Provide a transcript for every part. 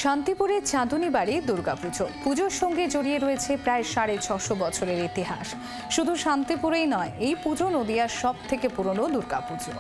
শান্তিপুরে চাঁদনী বাড়ি দুর্গাপুজো। পুজোর সঙ্গে জড়িয়ে রয়েছে প্রায় 650 বছরের ইতিহাস। শুধু শান্তিপুরেই নয়, এই পুজো নদিয়ার সব থেকে পুরনো দুর্গাপুজো।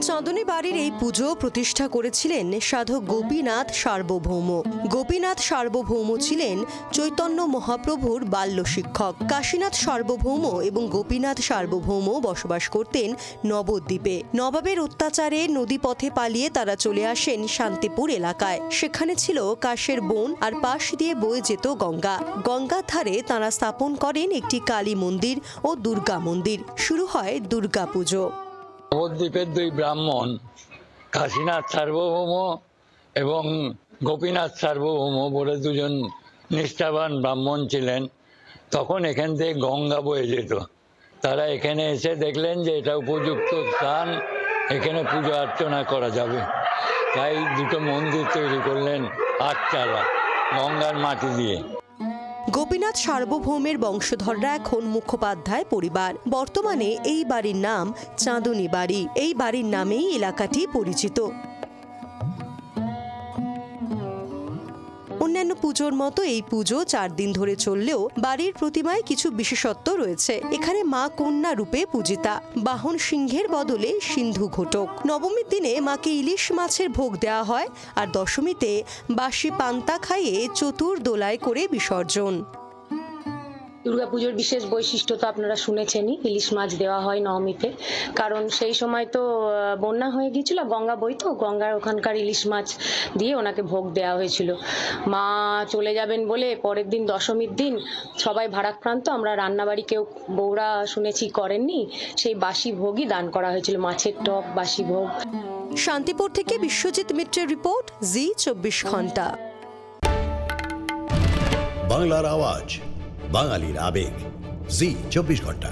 চাঁদনী বাড়ির এই পুজো প্রতিষ্ঠা করেছিলেন সাধক গোপীনাথ সার্বভৌম। গোপীনাথ সার্বভৌম ছিলেন চৈতন্য মহাপ্রভুর বাল্য শিক্ষক। কাশীনাথ সার্বভৌম এবং গোপীনাথ সার্বভৌম বসবাস করতেন নবদ্বীপে। নবাবের অত্যাচারে নদীপথে পালিয়ে তারা চলে আসেন শান্তিপুর এলাকায়। সেখানে ছিল কাশের বন আর পাশ দিয়ে বয়ে যেত গঙ্গা। গঙ্গার ধারে তারা স্থাপন করেন একটি কালী মন্দির ও দুর্গা মন্দির। শুরু হয় দুর্গা পুজো। নবদ্বীপের দুই ব্রাহ্মণ কাশীনাথ সার্বভৌম এবং গোপীনাথ সার্বভৌম বলে দুজন নিষ্ঠাবান ব্রাহ্মণ ছিলেন। তখন এখান থেকে গঙ্গা বয়ে যেত। তারা এখানে এসে দেখলেন যে এটা উপযুক্ত স্থান, এখানে পুজো অর্চনা করা যাবে। তাই দুটো মন্দির তৈরি করলেন আটচালা গঙ্গার মাটি দিয়ে। গোপীনাথ সার্বভৌমের বংশধররা এখন মুখোপাধ্যায় পরিবার। বর্তমানে এই বাড়ির নাম চাঁদনী বাড়ি। এই বাড়ির নামেই এলাকাটি পরিচিত। অন্যান্য পুজোর মতো এই পুজো 4 দিন ধরে চললেও বাড়ির প্রতিমায় কিছু বিশেষত্ব রয়েছে। এখানে মা কন্যা রূপে পূজিতা, বাহন সিংহের বদলে সিন্ধু ঘটক। নবমীর দিনে মাকে ইলিশ মাছের ভোগ দেওয়া হয়, আর দশমীতে বাসি পান্তা খাইয়ে চতুর্দোলায় করে বিসর্জন। দুর্গাপুজোর বিশেষ বৈশিষ্ট্য তো আপনারা শুনেছেনই, ইলিশ মাছ দেওয়া হয় নবমীতে। কারণ সেই সময় তো বন্যা হয়ে গিয়েছিল, গঙ্গা বইতো, গঙ্গার ওখানকার ইলিশ মাছ দিয়ে ওনাকে ভোগ দেওয়া হয়েছিল। মা চলে যাবেন বলে পরের দিন দশমীর দিন সবাই ভারাক্রান্ত, আমরা রান্নাবাড়ি কেউ বউরা শুনেছি করেননি, সেই বাসি ভোগই দান করা হয়েছিল, মাছের টক বাসি ভোগ। শান্তিপুর থেকে বিশ্বজিৎ মিত্রের রিপোর্ট, জি 24 ঘন্টা। বাংলার আওয়াজ, বাঙালির আবেগ, জি 24 ঘন্টা।